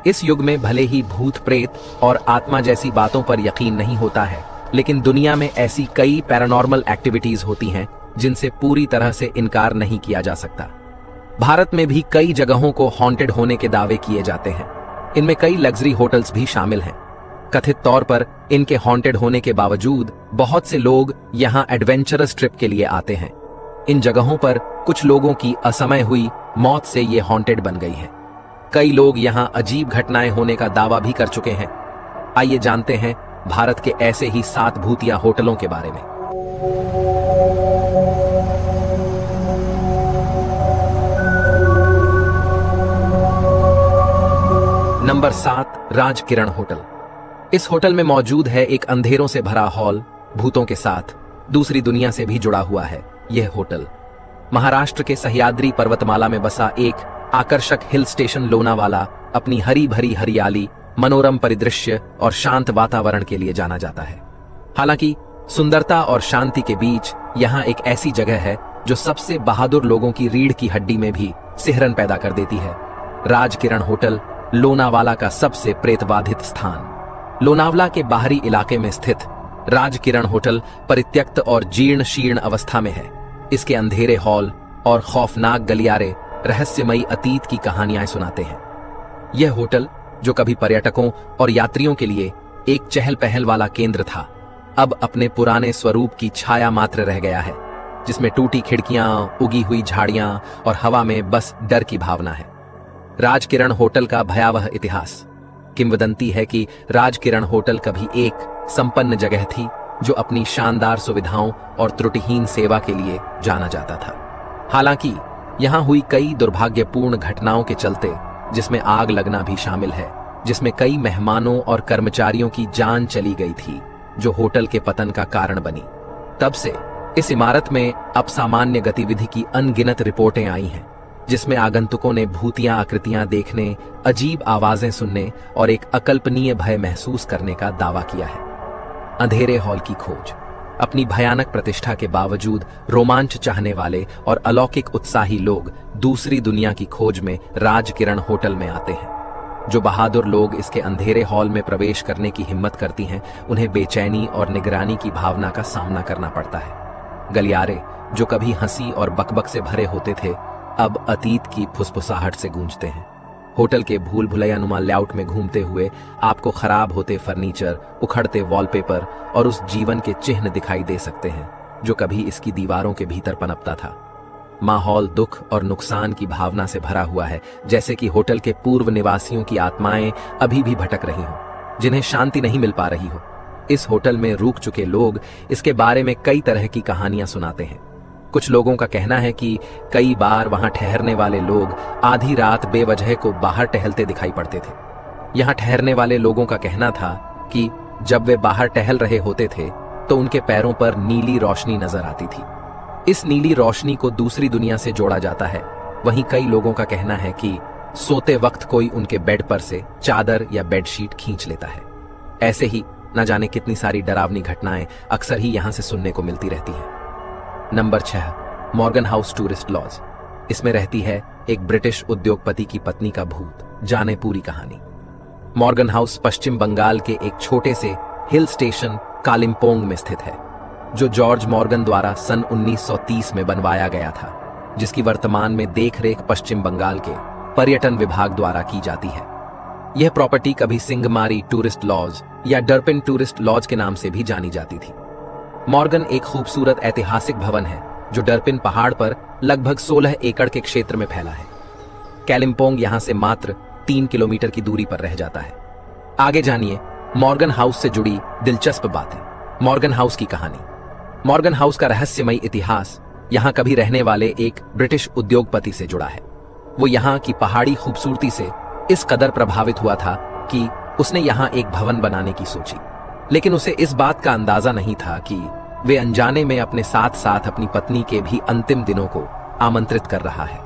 इस युग में भले ही भूत प्रेत और आत्मा जैसी बातों पर यकीन नहीं होता है, लेकिन दुनिया में ऐसी कई पैरानॉर्मल एक्टिविटीज होती हैं जिनसे पूरी तरह से इनकार नहीं किया जा सकता। भारत में भी कई जगहों को हॉन्टेड होने के दावे किए जाते हैं। इनमें कई लग्जरी होटल्स भी शामिल हैं। कथित तौर पर इनके हॉन्टेड होने के बावजूद बहुत से लोग यहाँ एडवेंचरस ट्रिप के लिए आते हैं। इन जगहों पर कुछ लोगों की असमय हुई मौत से ये हॉन्टेड बन गई है। कई लोग यहाँ अजीब घटनाएं होने का दावा भी कर चुके हैं। आइए जानते हैं भारत के ऐसे ही 7 भूतिया होटलों के बारे में। Number 7, Rajkiran hotel. इस होटल में मौजूद है एक अंधेरों से भरा हॉल, भूतों के साथ दूसरी दुनिया से भी जुड़ा हुआ है। यह होटल महाराष्ट्र के सह्याद्री पर्वतमाला में बसा एक आकर्षक हिल स्टेशन लोनावाला अपनी हरी भरी हरियाली, मनोरम परिदृश्य और शांत वातावरण के लिए जाना जाता है। हालांकि सुंदरता और शांति के बीच यहाँ एक ऐसी जगह है जो सबसे बहादुर लोगों की रीढ़ की हड्डी में भी सिहरन पैदा कर देती है। राजकिरण होटल लोनावाला का सबसे प्रेतबाधित स्थान। लोनावला के बाहरी इलाके में स्थित राजकिरण होटल परित्यक्त और जीर्ण शीर्ण अवस्था में है। इसके अंधेरे हॉल और खौफनाक गलियारे रहस्यमयी अतीत की कहानियां सुनाते हैं। यह होटल, जो कभी पर्यटकों और यात्रियों के लिए एक चहल पहल वाला केंद्र था, अब अपने पुराने स्वरूप की छाया मात्र रह गया है, जिसमें टूटी खिड़कियां, उगी हुई झाड़ियां और हवा में बस डर की भावना है। राजकिरण होटल का भयावह इतिहास। किंवदंती है कि राजकिरण होटल कभी एक संपन्न जगह थी जो अपनी शानदार सुविधाओं और त्रुटिहीन सेवा के लिए जाना जाता था। हालांकि यहां हुई कई दुर्भाग्यपूर्ण घटनाओं के चलते, जिसमें आग लगना भी शामिल है, जिसमें कई मेहमानों और कर्मचारियों की जान चली गई थी, जो होटल के पतन का कारण बनी। तब से इस इमारत में असामान्य गतिविधि की अनगिनत रिपोर्टें आई हैं, जिसमें आगंतुकों ने भूतियां आकृतियां देखने, अजीब आवाजें सुनने और एक अकल्पनीय भय महसूस करने का दावा किया है। अंधेरे हॉल की खोज। अपनी भयानक प्रतिष्ठा के बावजूद रोमांच चाहने वाले और अलौकिक उत्साही लोग दूसरी दुनिया की खोज में राजकिरण होटल में आते हैं। जो बहादुर लोग इसके अंधेरे हॉल में प्रवेश करने की हिम्मत करती हैं, उन्हें बेचैनी और निगरानी की भावना का सामना करना पड़ता है। गलियारे, जो कभी हंसी और बकबक से भरे होते थे, अब अतीत की फुसफुसाहट से गूंजते हैं। होटल के भूल भुलैयानुमा लेआउट में घूमते हुए आपको खराब होते फर्नीचर, उखड़ते वॉलपेपर और उस जीवन के चिन्ह दिखाई दे सकते हैं जो कभी इसकी दीवारों के भीतर पनपता था। माहौल दुख और नुकसान की भावना से भरा हुआ है, जैसे कि होटल के पूर्व निवासियों की आत्माएं अभी भी भटक रही हों, जिन्हें शांति नहीं मिल पा रही हो। इस होटल में रुक चुके लोग इसके बारे में कई तरह की कहानियां सुनाते हैं। कुछ लोगों का कहना है कि कई बार वहां ठहरने वाले लोग आधी रात बेवजह को बाहर टहलते दिखाई पड़ते थे। यहां ठहरने वाले लोगों का कहना था कि जब वे बाहर टहल रहे होते थे तो उनके पैरों पर नीली रोशनी नजर आती थी। इस नीली रोशनी को दूसरी दुनिया से जोड़ा जाता है। वहीं कई लोगों का कहना है कि सोते वक्त कोई उनके बेड पर से चादर या बेडशीट खींच लेता है। ऐसे ही न जाने कितनी सारी डरावनी घटनाएं अक्सर ही यहां से सुनने को मिलती रहती हैं। Number 6, Morgan house tourist laws. इसमें रहती है एक ब्रिटिश उद्योगपति की पत्नी का भूत। जाने पूरी कहानी। मॉर्गन हाउस पश्चिम बंगाल के एक छोटे से हिल स्टेशन कालिम्पोंग में स्थित है, जो जॉर्ज मॉर्गन द्वारा सन 1930 में बनवाया गया था, जिसकी वर्तमान में देखरेख पश्चिम बंगाल के पर्यटन विभाग द्वारा की जाती है। यह प्रॉपर्टी कभी सिंगमारी टूरिस्ट लॉज या डर्पिन टूरिस्ट लॉज के नाम से भी जानी जाती थी। मॉर्गन एक खूबसूरत ऐतिहासिक भवन है जो डर्पिन पहाड़ पर लगभग 16 एकड़ के क्षेत्र में फैला है। कालिम्पोंग यहां से मात्र 3 किलोमीटर की दूरी पर रह जाता है। आगे जानिए मॉर्गन हाउस से जुड़ी दिलचस्प बातें। मॉर्गन हाउस की कहानी। मॉर्गन हाउस का रहस्यमयी इतिहास यहां कभी रहने वाले एक ब्रिटिश उद्योगपति से जुड़ा है। वो यहां की पहाड़ी खूबसूरती से इस कदर प्रभावित हुआ था कि उसने यहां एक भवन बनाने की सोची, लेकिन उसे इस बात का अंदाजा नहीं था कि वे अनजाने में अपने साथ साथ अपनी पत्नी के भी अंतिम दिनों को आमंत्रित कर रहा है।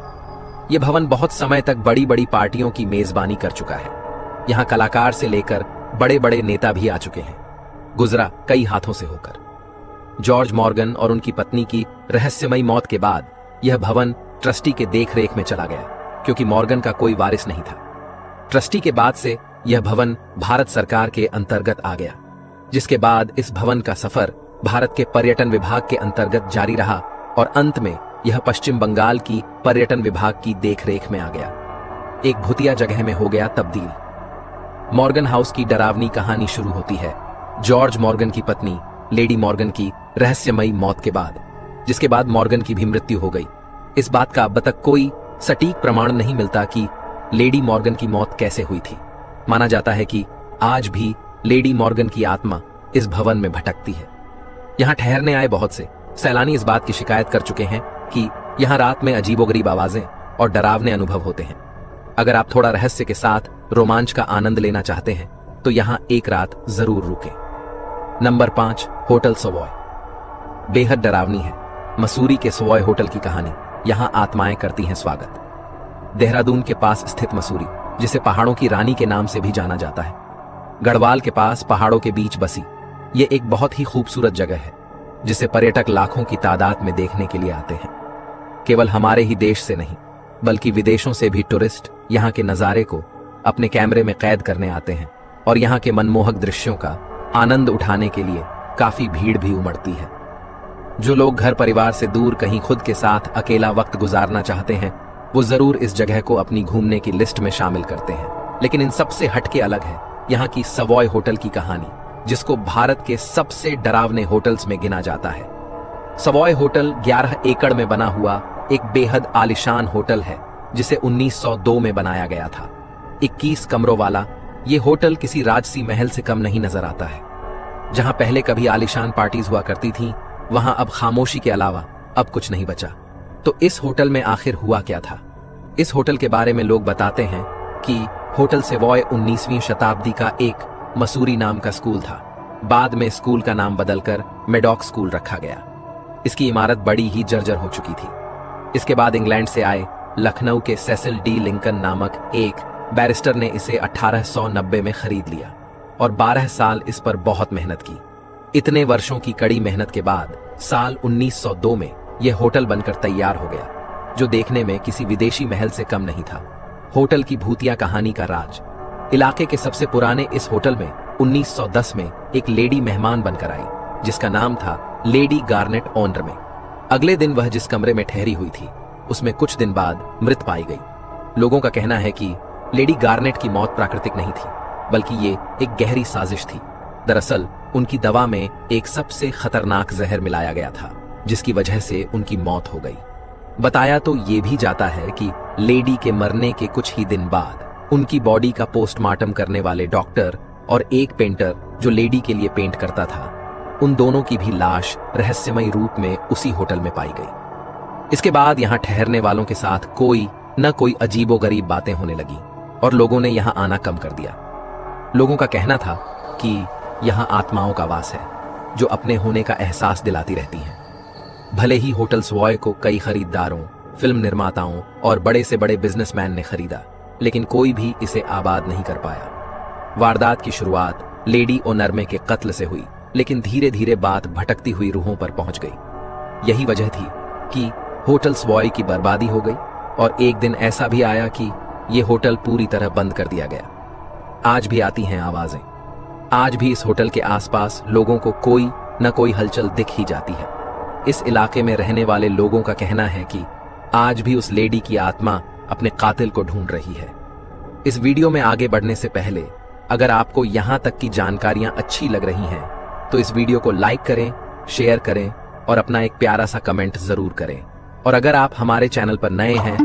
यह भवन बहुत समय तक बड़ी बड़ी पार्टियों की मेजबानी कर चुका है। यहां कलाकार से लेकर बड़े बड़े नेता भी आ चुके हैं, गुजरा कई हाथों से होकर। जॉर्ज मॉर्गन और उनकी पत्नी की रहस्यमयी मौत के बाद यह भवन ट्रस्टी के देखरेख में चला गया, क्योंकि मॉर्गन का कोई वारिस नहीं था। ट्रस्टी के बाद से यह भवन भारत सरकार के अंतर्गत आ गया, जिसके बाद इस भवन का सफर भारत के पर्यटन विभाग के अंतर्गत जारी रहा और अंत में यह पश्चिम बंगाल की पर्यटन विभाग की देखरेख में आ गया। एक भूतिया जगह में हो गया तब्दील। मॉर्गन हाउस की डरावनी कहानी शुरू होती है जॉर्ज मॉर्गन की पत्नी लेडी मॉर्गन की रहस्यमयी मौत के बाद, जिसके बाद मॉर्गन की भी मृत्यु हो गई। इस बात का अब तक कोई सटीक प्रमाण नहीं मिलता कि लेडी मॉर्गन की मौत कैसे हुई थी। माना जाता है कि आज भी लेडी मॉर्गन की आत्मा इस भवन में भटकती है। यहाँ ठहरने आए बहुत से सैलानी इस बात की शिकायत कर चुके हैं कि यहाँ रात में अजीबोगरीब आवाजें और डरावने अनुभव होते हैं। अगर आप थोड़ा रहस्य के साथ रोमांच का आनंद लेना चाहते हैं तो यहाँ एक रात जरूर रुकें। Number 5, hotel Savoy. बेहद डरावनी है मसूरी के सवॉय होटल की कहानी। यहाँ आत्माएं करती हैं स्वागत। देहरादून के पास स्थित मसूरी, जिसे पहाड़ों की रानी के नाम से भी जाना जाता है, गढ़वाल के पास पहाड़ों के बीच बसी ये एक बहुत ही खूबसूरत जगह है, जिसे पर्यटक लाखों की तादाद में देखने के लिए आते हैं। केवल हमारे ही देश से नहीं बल्कि विदेशों से भी टूरिस्ट यहाँ के नजारे को अपने कैमरे में कैद करने आते हैं और यहाँ के मनमोहक दृश्यों का आनंद उठाने के लिए काफी भीड़ भी उमड़ती है। जो लोग घर परिवार से दूर कहीं खुद के साथ अकेला वक्त गुजारना चाहते हैं वो जरूर इस जगह को अपनी घूमने की लिस्ट में शामिल करते हैं। लेकिन इन सबसे हटके अलग है यहाँ की सवॉय होटल की कहानी, जिसको भारत के सबसे डरावने होटल्स में गिना जाता है। सवॉय होटल 11 एकड़ में बना हुआ एक बेहद आलिशान होटल है, जिसे 1902 में बनाया गया था। 21 कमरों वाला ये होटल किसी राजसी महल से कम नहीं नजर आता है। जहां पहले कभी आलिशान पार्टीज हुआ करती थी, वहां अब खामोशी के अलावा अब कुछ नहीं बचा। तो इस होटल में आखिर हुआ क्या था? इस होटल के बारे में लोग बताते हैं कि होटल सवॉय 19वीं शताब्दी का एक मसूरी नाम का स्कूल था। बाद में स्कूल का नाम बदलकर मेडॉक स्कूल रखा गया। इसकी इमारत बड़ी ही जर्जर हो चुकी थी। इसके बाद इंग्लैंड से आए लखनऊ के सेसिल डी लिंकन नामक एक बैरिस्टर ने इसे 1890 में खरीद लिया और 12 साल इस पर बहुत मेहनत की। इतने वर्षों की कड़ी मेहनत के बाद साल 1902 में यह होटल बनकर तैयार हो गया, जो देखने में किसी विदेशी महल से कम नहीं था। होटल की भूतिया कहानी का राज। इलाके के सबसे पुराने इस होटल में 1910 में एक लेडी मेहमान बनकर आई, जिसका नाम था लेडी गार्नेट ऑनर में। अगले दिन वह जिस कमरे में ठहरी हुई थी उसमें कुछ दिन बाद मृत पाई गई। लोगों का कहना है कि लेडी गार्नेट की मौत प्राकृतिक नहीं थी, बल्कि ये एक गहरी साजिश थी। दरअसल उनकी दवा में एक सबसे खतरनाक जहर मिलाया गया था, जिसकी वजह से उनकी मौत हो गई। बताया तो ये भी जाता है कि लेडी के मरने के कुछ ही दिन बाद उनकी बॉडी का पोस्टमार्टम करने वाले डॉक्टर और एक पेंटर जो लेडी के लिए पेंट करता था, उन दोनों की भी लाश रहस्यमयी रूप में उसी होटल में पाई गई। इसके बाद यहाँ ठहरने वालों के साथ कोई न कोई अजीबोगरीब बातें होने लगी और लोगों ने यहाँ आना कम कर दिया। लोगों का कहना था कि यहाँ आत्माओं का वास है जो अपने होने का एहसास दिलाती रहती हैं। भले ही होटल सवॉय को कई खरीदारों, फिल्म निर्माताओं और बड़े से बड़े बिजनेसमैन ने खरीदा, लेकिन कोई भी इसे आबाद नहीं कर पाया। वारदात की शुरुआत लेडी ओनरमे के कत्ल से हुई, लेकिन धीरे धीरे बात भटकती हुई रूहों पर पहुंच गई। यही वजह थी कि होटल सवॉय की बर्बादी हो गई और एक दिन ऐसा भी आया कि यह होटल पूरी तरह बंद कर दिया गया। आज भी आती हैं आवाजें। आज भी इस होटल के आसपास लोगों को कोई न कोई हलचल दिख ही जाती है। इस इलाके में रहने वाले लोगों का कहना है कि आज भी उस लेडी की आत्मा अपने कातिल को ढूंढ रही है। इस वीडियो में आगे बढ़ने से पहले अगर आपको यहां तक की जानकारियां अच्छी लग रही हैं तो इस वीडियो को लाइक करें, शेयर करें और अपना एक प्यारा सा कमेंट जरूर करें। और अगर आप हमारे चैनल पर नए हैं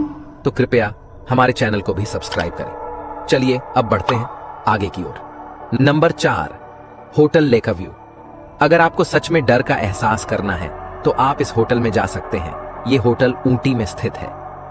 तो कृपया हमारे चैनल को भी सब्सक्राइब करें। चलिए अब बढ़ते हैं आगे की ओर। Number 4, hotel lake view. अगर आपको सच में डर का एहसास करना है तो आप इस होटल में जा सकते हैं। ये होटल ऊटी में स्थित है।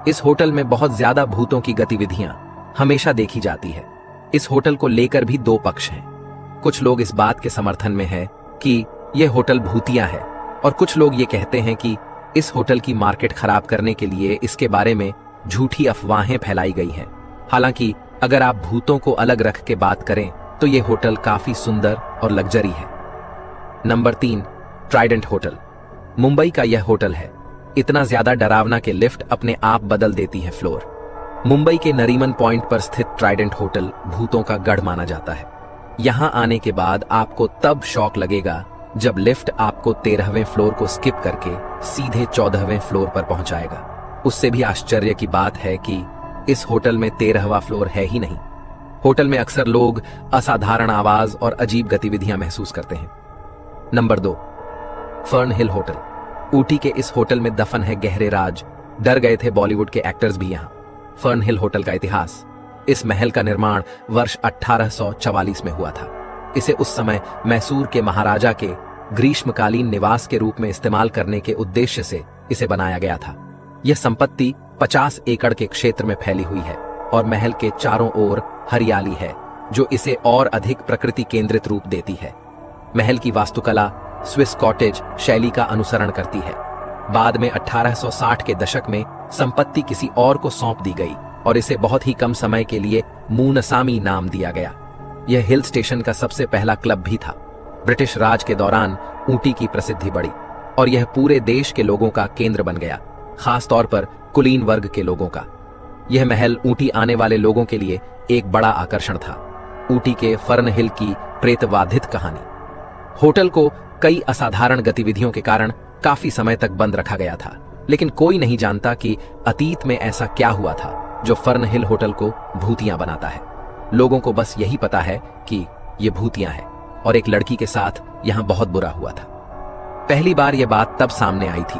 इस होटल में बहुत ज्यादा भूतों की गतिविधियां हमेशा देखी जाती है। इस होटल को लेकर भी दो पक्ष हैं। कुछ लोग इस बात के समर्थन में है कि यह होटल भूतिया है और कुछ लोग ये कहते हैं कि इस होटल की मार्केट खराब करने के लिए इसके बारे में झूठी अफवाहें फैलाई गई हैं। हालांकि अगर आप भूतों को अलग रख के बात करें तो यह होटल काफी सुंदर और लग्जरी है। Number 3, Trident hotel. मुंबई का यह होटल है। इतना ज्यादा डरावना कि लिफ्ट अपने आप बदल देती है फ्लोर। मुंबई के नरीमन पॉइंट पर स्थित ट्राइडेंट होटल भूतों का गढ़ माना जाता है। यहां आने के बाद आपको तब शॉक लगेगा जब लिफ्ट आपको 13वें फ्लोर को स्किप करके सीधे 14वें फ्लोर पर पहुंचाएगा। उससे भी आश्चर्य की बात है कि इस होटल में 13वां फ्लोर है ही नहीं। होटल में अक्सर लोग असाधारण आवाज और अजीब गतिविधियां महसूस करते हैं। नंबर 2, फर्न हिल होटल। ऊटी के इस होटल में दफन है गहरे राज। डर गए थे बॉलीवुड के एक्टर्स भी यहां। फर्न हिल होटल का इतिहास। इस महल का निर्माण वर्ष 1844 में हुआ था। इसे उस समय मैसूर के महाराजा के ग्रीष्मकालीन निवास के रूप में इस्तेमाल करने के उद्देश्य से इसे बनाया गया था। यह संपत्ति 50 एकड़ के क्षेत्र में फैली हुई है और महल के चारों ओर हरियाली है, जो इसे और अधिक प्रकृति केंद्रित रूप देती है। महल की वास्तुकला स्विस कॉटेज शैली का अनुसरण करती है। बाद में 1860 के दशक में संपत्ति किसी और को सौंप दी गई और इसे बहुत ही कम समय के लिए मूनसामी नाम दिया गया। यह हिल स्टेशन का सबसे पहला क्लब भी था। ब्रिटिश राज के दौरान ऊटी की प्रसिद्धि बढ़ी और यह पूरे देश के लोगों का केंद्र बन गया, खास तौर पर कुलीन वर्ग के लोगों का। यह महल ऊटी आने वाले लोगों के लिए एक बड़ा आकर्षण था। ऊटी के फर्न हिल की प्रेतवाधित कहानी। होटल को कई असाधारण गतिविधियों के कारण काफी समय तक बंद रखा गया था, लेकिन कोई नहीं जानता कि अतीत में ऐसा क्या हुआ था जो फर्न हिल होटल को भूतिया बनाता है। लोगों को बस यही पता है कि ये भूतिया है और एक लड़की के साथ यहां बहुत बुरा हुआ था। पहली बार यह बात तब सामने आई थी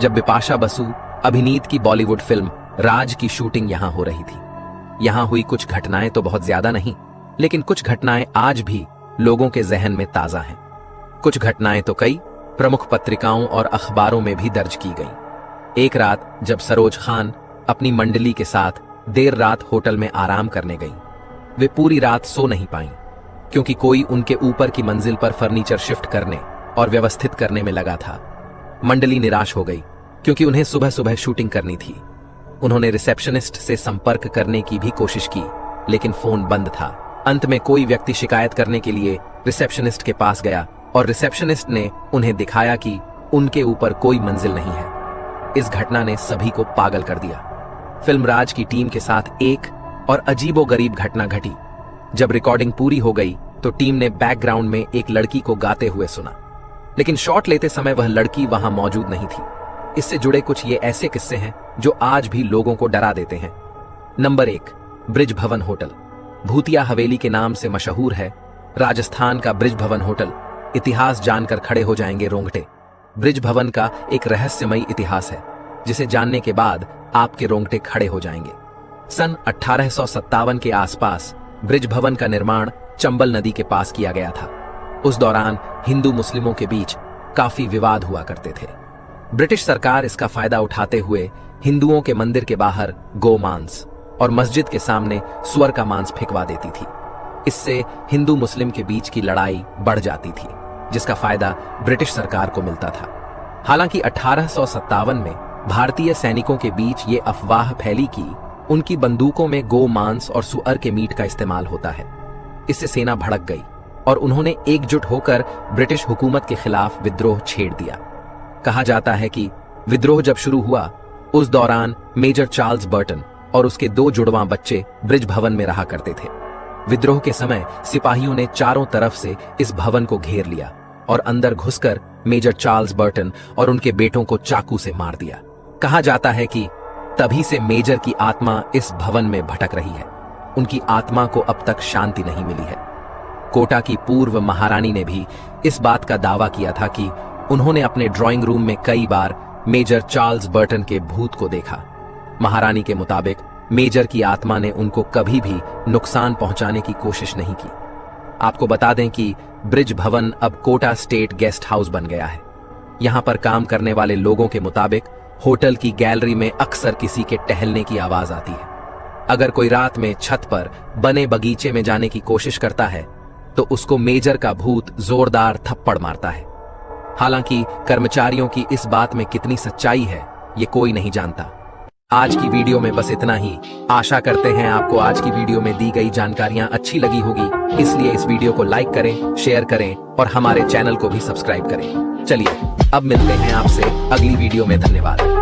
जब बिपाशा बसु अभिनीत की बॉलीवुड फिल्म राज की शूटिंग यहां हो रही थी। यहां हुई कुछ घटनाएं तो बहुत ज्यादा नहीं, लेकिन कुछ घटनाएं आज भी लोगों के जहन में ताजा हैं। कुछ घटनाएं तो कई प्रमुख पत्रिकाओं और अखबारों में भी दर्ज की गई। एक रात जब सरोज खान अपनी मंडली के साथ देर रात होटल में आराम करने गईं, वे पूरी रात सो नहीं पाईं, क्योंकि कोई उनके ऊपर की मंजिल पर फर्नीचर शिफ्ट करने और व्यवस्थित करने में लगा था। मंडली निराश हो गई क्योंकि उन्हें सुबह सुबह शूटिंग करनी थी। उन्होंने रिसेप्शनिस्ट से संपर्क करने की भी कोशिश की, लेकिन फोन बंद था। अंत में कोई व्यक्ति शिकायत करने के लिए रिसेप्शनिस्ट के पास गया और रिसेप्शनिस्ट ने उन्हें दिखाया कि उनके ऊपर कोई मंजिल नहीं है। इस घटना ने सभी को पागल कर दिया। फिल्म राज की टीम के साथ एक और अजीबोगरीब घटना घटी। जब रिकॉर्डिंग पूरी हो गई तो टीम ने बैकग्राउंड में एक लड़की को गाते हुए सुना, लेकिन शॉट लेते समय वह लड़की वहां मौजूद नहीं थी। इससे जुड़े कुछ ये ऐसे किस्से हैं जो आज भी लोगों को डरा देते हैं। नंबर 1, ब्रिज भवन होटल। भूतिया हवेली के नाम से मशहूर है राजस्थान का ब्रिज भवन होटल। इतिहास जानकर खड़े हो जाएंगे रोंगटे। ब्रिज भवन का एक रहस्यमयी इतिहास है जिसे जानने के बाद आपके रोंगटे खड़े हो जाएंगे। सन 1857 के आसपास ब्रिज भवन का निर्माण चंबल नदी के पास किया गया था। उस दौरान हिंदू मुस्लिमों के बीच काफी विवाद हुआ करते थे। ब्रिटिश सरकार इसका फायदा उठाते हुए हिंदुओं के मंदिर के बाहर गोमांस और मस्जिद के सामने सुअर का मांस फेंकवा देती थी। इससे हिंदू मुस्लिम के बीच की लड़ाई बढ़ जाती थी, जिसका फायदा ब्रिटिश सरकार को मिलता था। हालांकि 1857 में भारतीय सैनिकों के बीच ये अफवाह फैली कि उनकी बंदूकों में गो मांस और सुअर के मीट का इस्तेमाल होता है। इससे सेना भड़क गई और उन्होंने एकजुट होकर ब्रिटिश हुकूमत के खिलाफ विद्रोह छेड़ दिया। कहा जाता है कि विद्रोह जब शुरू हुआ उस दौरान मेजर चार्ल्स बर्टन और उसके 2 जुड़वां बच्चे ब्रिज भवन में रहा करते थे। विद्रोह के समय सिपाहियों ने चारों तरफ से इस भवन को घेर लिया और अंदर घुसकर मेजर चार्ल्स बर्टन और उनके बेटों को चाकू से मार दिया। कहा जाता है कि तभी से मेजर की आत्मा इस भवन में भटक रही है। उनकी आत्मा को अब तक शांति नहीं मिली है। कोटा की पूर्व महारानी ने भी इस बात का दावा किया था कि उन्होंने अपने ड्राइंग रूम में कई बार मेजर चार्ल्स बर्टन के भूत को देखा। महारानी के मुताबिक मेजर की आत्मा ने उनको कभी भी नुकसान पहुंचाने की कोशिश नहीं की। आपको बता दें कि ब्रिज भवन अब कोटा स्टेट गेस्ट हाउस बन गया है। यहां पर काम करने वाले लोगों के मुताबिक होटल की गैलरी में अक्सर किसी के टहलने की आवाज आती है। अगर कोई रात में छत पर बने बगीचे में जाने की कोशिश करता है तो उसको मेजर का भूत जोरदार थप्पड़ मारता है। हालांकि कर्मचारियों की इस बात में कितनी सच्चाई है ये कोई नहीं जानता। आज की वीडियो में बस इतना ही। आशा करते हैं आपको आज की वीडियो में दी गई जानकारियां अच्छी लगी होगी, इसलिए इस वीडियो को लाइक करें, शेयर करें और हमारे चैनल को भी सब्सक्राइब करें। चलिए अब मिलते हैं आपसे अगली वीडियो में। धन्यवाद।